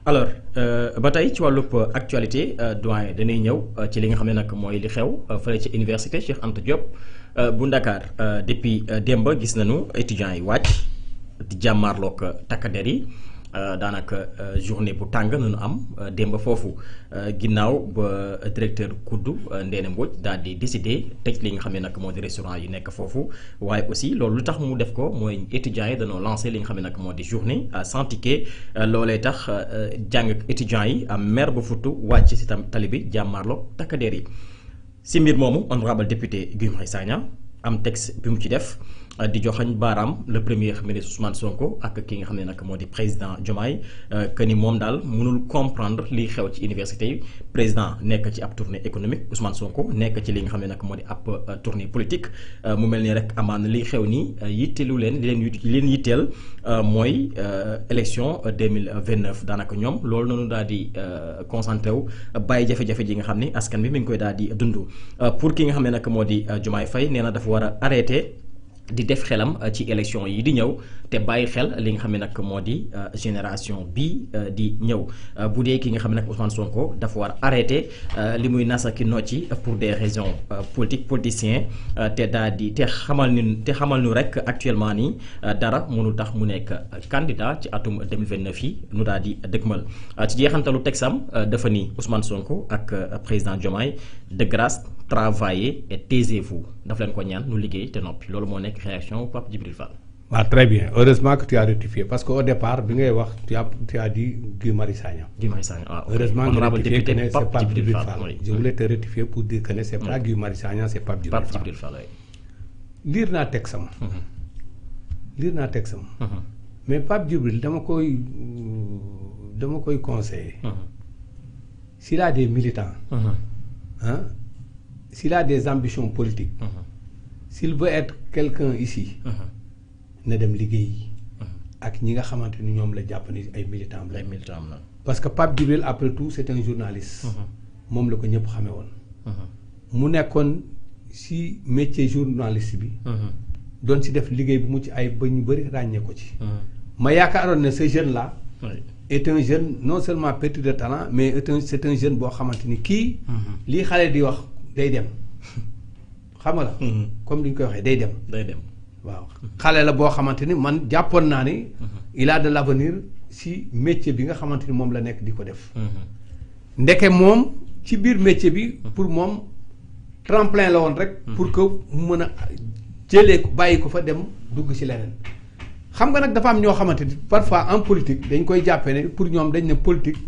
alors ba tey ci wàllub actualité doyen dañuy ñëw ci li nga xam ne nag mooy li xew fële ci université Cheikh Anta Diop bu Ndakaar depuis démb gis nañu étudiants yi wàcc di jàmmaarloog takkader yi daanaka journée bu tàng nañu am démb foofu ginnaaw ba directeur kuddu Ndéné Mbodj daal di décider tëj li nga xam ne nag moo di restaurant yi nekk foofu waaye aussi loolu lu tax mu def ko mooy étudiants yi dañoo lancé li nga xam ne nag moo di journée sans ticket loolee tax jàng étudiants yi am mer ba futtu wàcc si tam tali bi jàmmaarloog takkadeer yi si mbir moomu honorable député Guy Marius Sagna am texte bi mu ci def di joxañ baaraam le premier ministre Ousmane Sonko ak ki nga xam ne nag moo di président Diomaye que ni moom daal mënul comprendre liy xew ci université yi président nekk ci ab tournée économique Ousmane Sonko nekk ci li nga xam ne nag moo di ab tournée politique mu mel ni rek amaan liy xew nii yitteelu leen li leen yitteel mooy élection 2029 daanaka ñoom loolu noonu daal di concentré wu bàyyi jafe-jafe ji nga xam ni askan bi mi ngi koy daal di dund pour ki nga xam ne nag moo di Diomaye Faye nee na dafa war a arrêté di def xelam ci élection yi di ñëw te bàyyi xel li nga xam ne nag moo di génération bii di ñëw bu dee ki nga xam ne nag Ousmane Sonko dafa war arrêté li muy nasa ki nocci pour des raisons politiciens te daal di te xamal ñu rek actuellement nii dara mënul tax mu nekk candidat ci atum 2029 yi nu daal di dëgmal ci jeexantalu texam dafa ni Ousmane Sonko ak président Diomaye de grâce travaillez et taisez-vous daf leen ko ñaan nu liggéey te noppi loolu moo nekk réaction Pape Djibril Fall. Ah, très bien. Heureusement que tu as rectifié parce qu'au départ, tu as dit Guy Marius Sagna. Guy Marius Sagna, ah, okay. Heureusement que tu as rectifié que c'est Pape Djibril Fall. Oui. Je voulais te rectifier pour dire que ce n'est pas Guy Marius Sagna, c'est Pape Djibril Fall. Oui. Lire naa texte am. Lire naa texte am. Mais Pape Djibril dama koy conseiller. S'il a des militants, hein, s'il a des ambitions politiques, s'il veut être quelqu'un ici, na dem liggéey ak ñi nga xamante ni ñoom la jàpp ni ay militants la. Parce que Pape Djibril après tout c'est un journaliste. moom la ko ñëpp xamee woon. mu nekkoon si métier journaliste bi. doon si def liggéey bu mucc ay ba ñu bëri ràññee ko ci. ma yaakaaroon ne ce jeune là. est un jeune non seulement pétri de talent mais c'est un jeune boo xamante ni kii. lii xale di wax day dem. xam nga la. comme li ñu koy waxee day dem. day dem waaw xale la boo xamante ni man jàppoon naa ni. il a de l'avenir si métier bi nga xamante ni moom la nekk di ko def. ndeke moom ci biir métier bi. pour moom tremplin la woon rek. pour que mu mën a jëlee ko bàyyi ko fa dem dugg ci leneen. xam nga nag dafa am ñoo xamante ni parfois en politique dañ koy jàppee ne pour ñoom dañ ne politique.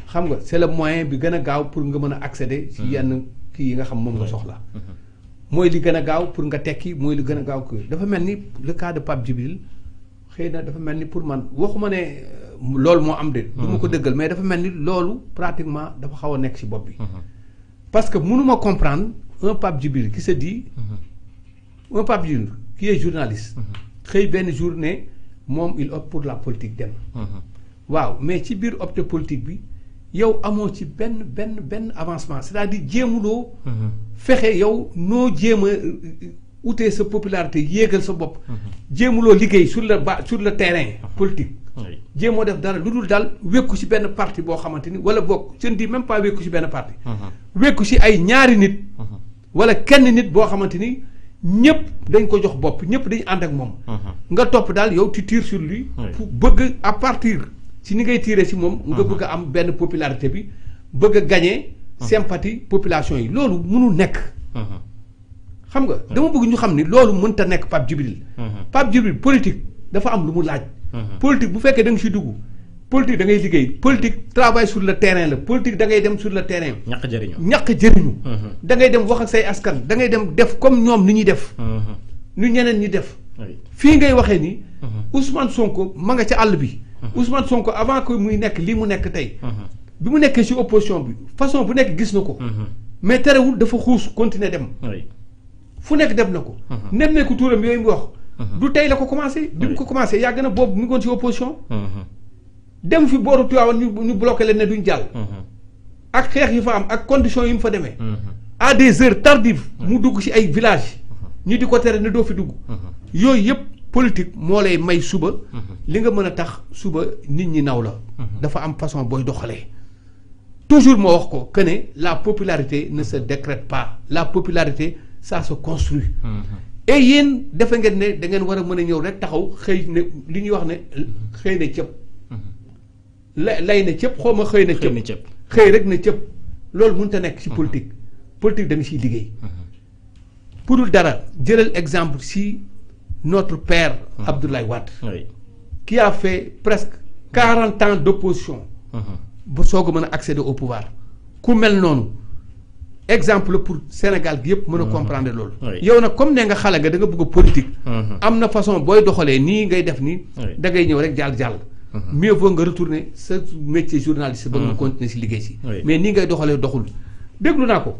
xam nga c'est le moyen bi gën a gaaw pour nga mën a accéder. ci yenn kii yi nga xam moom nga soxla. mooy li gën a gaaw pour nga tekki mooy li gën a gaaw que dafa mel ni le cas de Pape Djibril xëy na dafa mel ni pour man waxuma ne loolu moo am de. du ma ko dëggal mais dafa mel ni loolu pratiquement dafa xaw a nekk ci bopp bi. parce que mënuma comprendre un Pape Djibril qui se dit. un Pape Djibril qui est journaliste. xëy benn jour ne moom il opte pour la politique dem. waaw mais ci biir opte politique bi. yow amoo ci benn avancement c'est-à-dire jéemuloo fexe yow noo jéem a utee sa popularité yéegal sa bopp jéemuloo liggéey sur le terrain politique jéemoo def dara lu dul daal wékku ci benn parti boo xamante ni wala boog je ne dis même pas wékku ci benn parti wékku ci ay ñaari nit wala kenn nit boo xamante ni ñëpp dañ ko jox bopp ñëpp dañ ànd ak moom nga topp daal yow tu tires sur lui pour bëgg à partir si ni ngay tirer si moom nga bëgg a am benn popularité bi bëgg a gagner sympathie population yi loolu mënul nekk xam nga dama bëgg ñu xam ni loolu mënta nekk Pape Djibril Pape Djibril politique dafa am lu mu laaj politique bu fekkee da nga si dugg politique da ngay liggéey politique travail sur le terrain la politique da ngay dem sur le terrain ñàkk jëriñu da ngay dem wax ak say askan da ngay dem def comme ñoom ni ñuy def nu ñeneen ñi def fii ngay waxee ni Ousmane Sonko ma nga ca àll bi Ousmane Sonko avant que muy nekk lii mu nekk tey bi mu nekkee ci opposition bi façon bu nekk gis na ko mais terewul dafa xuus continuer dem fu nekk dem na ko nemmeeku tuuram yooyu mu wax du tey la ko commencé bi mu ko commencé yàgg na boobu mu ngi woon ci opposition dem fi booru Tivaouane ñu bloqué leen ne duñ jàll ak xeex yi fa am ak conditions yi mu fa demee à des heures tardives mu dugg ci ay villages ñu di ko tere ne doo fi dugg yooyu yëpp politique moo lay may suba li nga mën a tax suba nit ñi naw la dafa am façon booy doxalee toujours moo wax ko que ne la popularité ne se décrète pas la popularité ça se construit et yéen defe ngeen ne da ngeen war a mën a ñëw rek taxaw xëy ne li ñuy wax ne xëy na cëpp lay na cëpp xaw ma xëy na cëpp xëy rek na cëpp loolu mënut a nekk ci politique politique da nga ciy liggéey pour dara jëlal exemple si notre père Abdoulaye Wade qui a fait presque 40 ans d'opposition ba soog a mën a accéder au pouvoir ku mel noonu exemple pour Sénégal gi yëpp mën a comprendre loolu yow nag comme ne nga xale nga da nga bëgg a politique am na façon booy doxalee nii ngay def nii da ngay ñëw rek jàll mieux vaut nga retourner sa métier journaliste ba nga continuer si liggéey si mais nii ngay doxalee doxul déglu naa ko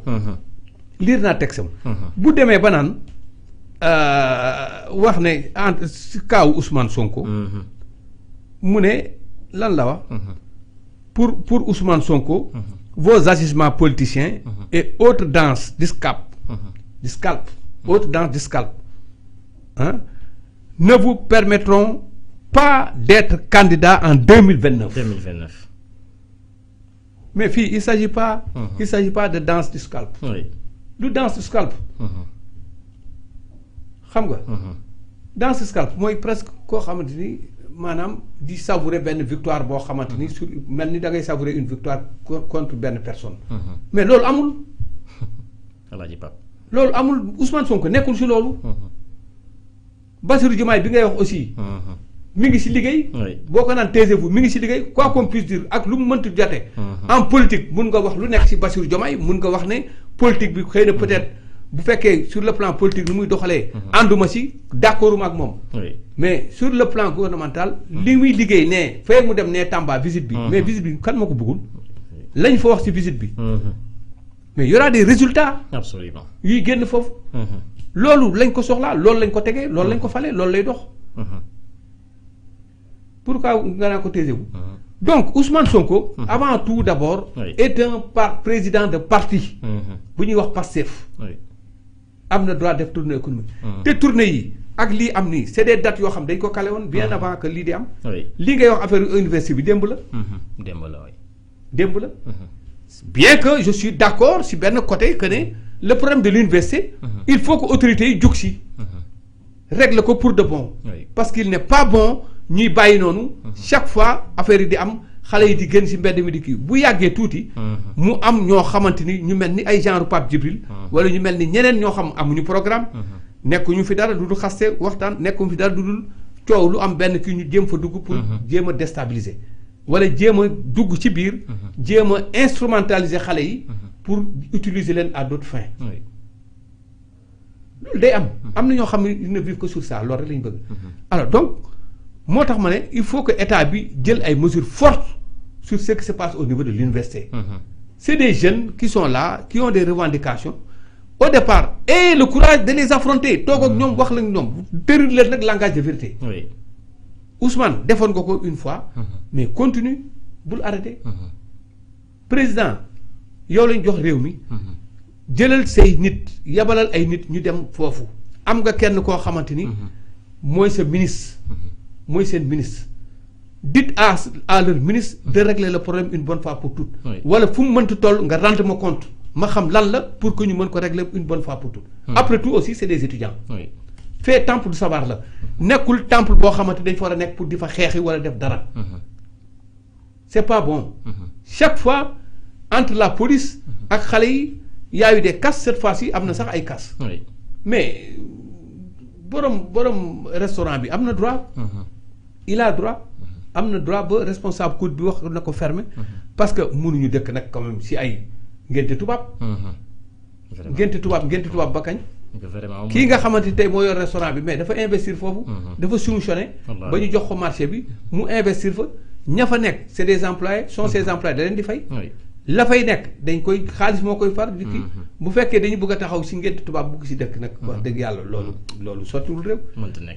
lire naa texte am bu demee ba naan wax ne si kaawu Ousmane Sonko mu ne lan la wax pour Ousmane Sonko vos agissements politiciens et autres danses du scalp autres danses du scalp ne vous permettront pas d'être candidat en 2029 mais fii il s'agit pas de danse du scalp du danse du scalp xam nga danse du scalp mooy presque koo xamante ni maanaam di savourer benn victoire boo xamante ni sur mel ni da ngay savourer une victoire contre benn personne mais loolu amul Alaaji Pape loolu amul Ousmane Sonko nekkul si loolu Bassirou Diomaye bi ngay wax aussi mi ngi si liggéey boo ko naan taisez-vous mi ngi si liggéey quoi qu'on puisse dire ak lu mu mënti jote en politique mun nga wax lu nekk si Bassirou Diomaye mun nga wax ne politique bi xëy na peut-être bu fekkee sur le plan politique lu muy doxalee ànduma si d'accorduma ak moom mais sur le plan gouvernemental li muy liggéey ne fay mu dem ne Tamba visite bi mais visite bi kan moo ko bëggul lañ fa wax si visite bi mais y aura des résultats absolument yuy génn foofu loolu lañ ko soxlaa loolu lañ ko tegee loolu lañ ko falee loolu lay dox pourquoi nga naa ko taisez-vous donc Ousmane Sonko avant tout d'abord est un président de parti bu ñuy wax Pastef am na droit def tournée économique te tournée yi ak lii am nii c'est des dates yoo xam dañ ko calé woon bien avant que lii di am lii ngay wax affaire université bi démb la bien que je suis d'accord si benn côté que ne le problème de l'université il faut que autorités yi jug si règle ko pour de bon parce qu'il n'est pas bon ñuy bàyyi noonu chaque fois affaire yi di am xale yi di génn si mbedd mi di kii bu yàggee tuuti mu am ñoo xamante ni ñu mel ni ay genre Pape Djibril wala ñu mel ni ñeneen ñoo xam amuñu programme nekkuñu fi dara du dul xaste waxtaan nekkuñu fi dara du dul coow lu am benn kii ñu jéem fa dugg pour jéem a déstabiliser wala jéem a dugg ci biir jéem a instrumentaliser xale yi pour utiliser leen à d'autres fins loolu day am na ñoo xam ne ils ne vivent que sur ça loolu rek la ñu bëgg alors donc moo tax ma ne il faut que état bi jël ay mesures fortes sur ce qui se passe au niveau de l'université c'est des jeunes qui sont là qui ont des revendications au départ et le courage de les affronter toog ak ñoom wax lañ ñoom tëri leen nag langage de vérité Ousmane defoon nga ko une fois mais continue bul arrêter président yow lañ jox réew mi jëlal say nit yabalal ay nit ñu dem foofu am nga kenn koo xamante ni mooy sa ministre mooy seen ministre dites à leur ministre de régler le problème une bonne fois pour toutes wala fu mu mënti toll nga rendre ma compte ma xam lan la pour que ñu mën ko régler une bonne fois pour toutes après tout aussi c'est des étudiants fait temple du savoir la nekkul temple boo xamante dañ fa war a nekk pour di fa xeexi wala def dara c'est pas bon chaque fois entre la police ak xale yi y a eu des casses cette fois-ci am na sax ay casses mais borom restaurant bi am na droit il a droit am na droit ba responsable cour bi wax na ko fermer parce que mënuñu dëkk nag quand même si ay ngénte tubaab ngénte tubaab ba kañ kii nga xamante tey moo yor restaurant bi mais dafa investir foofu dafa soumissionné ba ñu jox ko marché bi mu investir fa ña fa nekk c'est des employés sont ces employés da leen di fay la fay nekk dañ koy xaalis moo koy far. bu fekkee dañu bëgg a taxaw si ngénte tubaab bugg si dëkk nag. wax dëgg yàlla loolu sottiwul réew.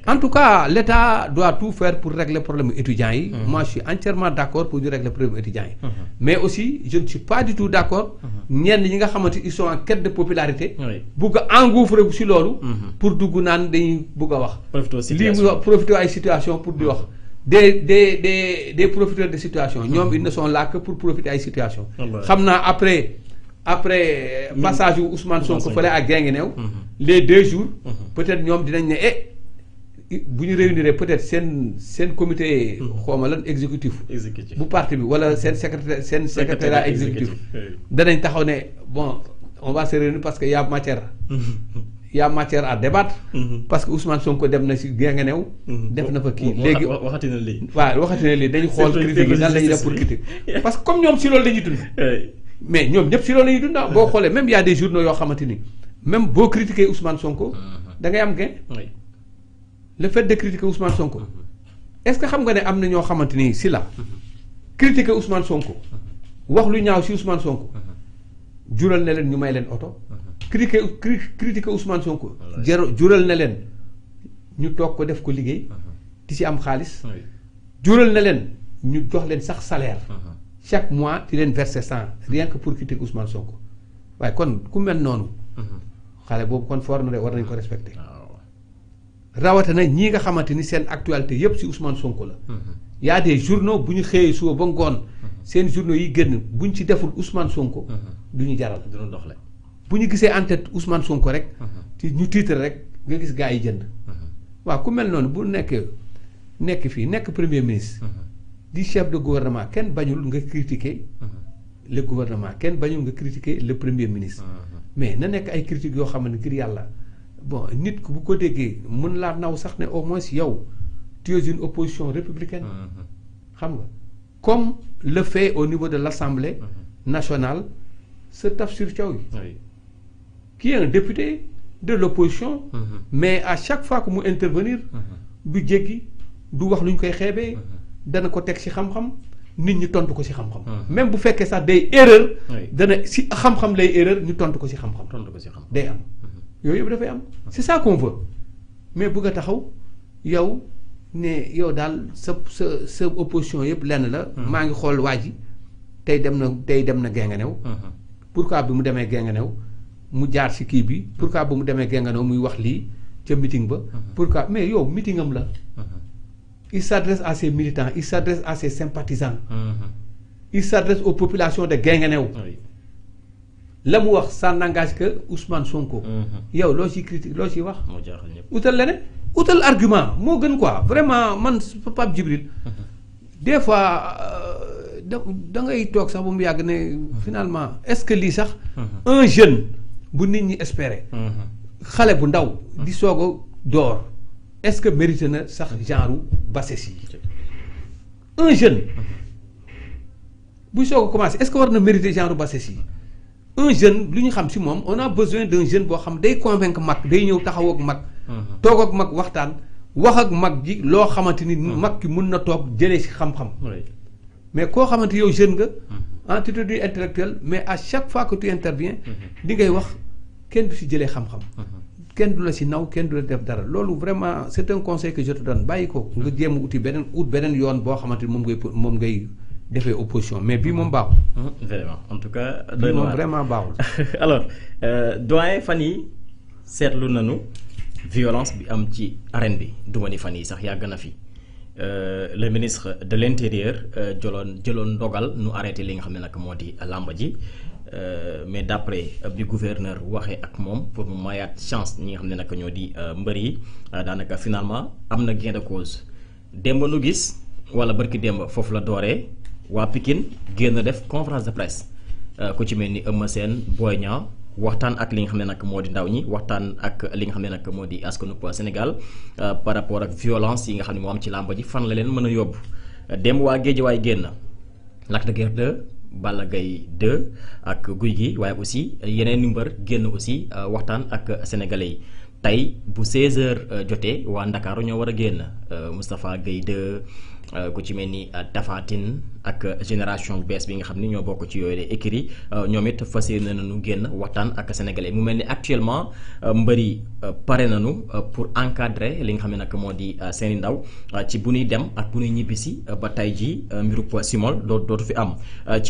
en tout cas l' État doit tout faire pour régler problème étudiants yi. moi je suis entièrement d' accord pour ñu régler problème étudiants yi. mais aussi je ne suis pas du tout d' accord. ñenn ñi nga xamante ils sont en quête de popularité. bugg a engouffrer si loolu. pour dugg naan dañuy bugg a wax. lii muy wax profité ay situation pour di wax. des profiteurs de situation ñoom ils ne sont là que pour profiter ay situation xam naa après passage yu Ousmane Sonko fële ak Guinguinéo les 2 jours peut-être ñoom dinañ ne bu ñu réunir peut-être seen comité xawma lan exécutif bu parti bi wala seen secrétaire exécutif danañ taxaw ne bon on va se réunir parce que y a matière à débattre. parce que Ousmane Sonko dem na si Guinguinéo def na fa kii léegi waxati na lii. waaw waxati na lii dañu xool critique yi nan la ñuy def pour critique parce que comme ñoom si loolu la ñuy dund. mais ñoom ñëpp si loolu la ñuy dund boo xoolee même y a des journaux yoo xamante ni même boo critiquer Ousmane Sonko. da ngay am gain. le fait de critiquer Ousmane Sonko. est-ce que xam nga ne am na ñoo xamante ni si la. critiquer Ousmane Sonko. wax lu ñaaw si Ousmane Sonko. jural na leen ñu may leen oto. critiquer Ousmane Sonko. jural na leen ñu toog ko def ko liggéey. di si am xaalis. jural na leen ñu jox leen sax salaire. chaque mois di leen verser 100 rien que pour critiquer Ousmane Sonko waaye kon ku mel noonu. xale boobu kon foor na de war nañ ko respecter. rawatina ñii nga xamante ni seen actualité yépp si Ousmane Sonko la. y a des journaux bu ñu xëyee suba ba ngoon seen journaux yi gën buñ ci deful Ousmane Sonko. du ñu jaral du ñu doxle. bu ñu gisee en tête Ousmane Sonko rek. ñu titre rek nga gis gars yi jënd. waaw ku mel noonu bu nekk fii nekk premier ministre. di chef de gouvernement kenn bañul nga critiquer le gouvernement kenn bañul nga critiquer le premier ministre. mais na nekk ay critiques yoo xam ne ngir yàlla bon nit ku bu ko déggee mën laa naw sax ne au moins yow tu es une opposition républicaine. xam nga comme le fait au niveau de l'Assemblée nationale ce Tafsir Thiaw yi. qui est un député de l'opposition. mais à chaque fois que mu intervenir. du jéggi du wax lu ñu koy xeebee. dana ko teg ci xam-xam nit ñi tontu ko ci xam-xam. même bu fekkee sax day erreur. dana ci xam-xam lay erreur ñu tontu ko ci xam-xam. day am yooyu yëpp dafay am. c'est ça qu'on veut mais bëgg a taxaw yow ne yow daal sa opposition yëpp lenn la. maa ngi xool waa ji tey dem na Guinguinéo. pourquoi bi mu demee Guinguinéo mu jaar ci kii bi. pourquoi bi mu demee Guinguinéo muy wax lii ca meeting ba. pourquoi mais yow meeting am la. il s'adresse à ses militants il s'adresse à ses sympathisants. il s'adresse aux populations de Guinguinéo. la mu wax ça n'engage que Ousmane Sonko. yow loo ciy critique loo ciy wax. moo jaaxal ñëpp utal leneen utal argument moo gën quoi vraiment man Pape Djibril des fois da ngay toog sax ba mu yàgg ne finalement est-ce que lii sax. un jeune bu nit ñi espérer. xale bu ndaw di soog a door. est-ce que mérite na sax genre bassesse yi un jeune buy soog a commencer est-ce que war na mériter genre bassesse yi un jeune lu ñu xam ci moom on a besoin d'un jeune boo xam day convaincre mag day ñëw taxaw ak mag. toog ak mag waxtaan wax ak mag ji loo xamante ni mag ki mun na toog jëlee ci xam-xam. mais koo xamante yow jeune nga. tu te dis intellectuel mais à chaque fois que tu interviens. di ngay wax kenn du ci jëlee xam-xam. kenn du la ci naw kenn du la def dara loolu vraiment c'est un conseil que je te donne bàyyi ko nga jéem a uti beneen yoon boo xamante ni moom ngay defee opposition mais bii moom baaxul. vraiment en tout cas. bii moom vraiment baaxul. alors doyen fan yi seetlu nañu violence bi am ci arène bi duma ni fan yi sax yàgg na fi le ministre de l'intérieur jëloon ndogal nu arrêté li nga xam ne nag moo di làmb ji. mais d'après bi gouverneur waxee ak moom pour mu mayaat chance ñi nga xam ne nag ñoo di mbër yi daanaka finalement am na gain de cause démb nu gis wala barki démb foofu la dooree waa Pikine génn def conférence de presse ku ci mel ni Eumeu Sène Boy Niang waxtaan ak li nga xam ne nag moo di ndaw ñi waxtaan ak li nga xam ne nag moo di askanu Sénégal par rapport ak violence yi nga xam ne moo am ci làmb ji fan la leen mën a yóbbu démb waa Guédiawaye génn Lac de Guiers 2 Balla Gaye 2 ak Gouye Gui waaye aussi yeneen mbër génn aussi waxtaan ak sénégalais yi tey bu 16h jotee waa Ndakaaru ñoo war a génn Moustapha Guèye 2 ku ci mel ni Tapha Tine ak génération bu bees bi nga xam ni ñoo bokk ci yooyu la écurie ñoom it fas yéene nañu génn waxtaan ak sénégalais mu mel ni actuellement mbëri pare nañu pour encadrer li nga xam ne nag moo di seeni ndaw ci bu ñuy dem ak bu ñuy ñibbisi ba tey ji mbiru simol dootu fi am.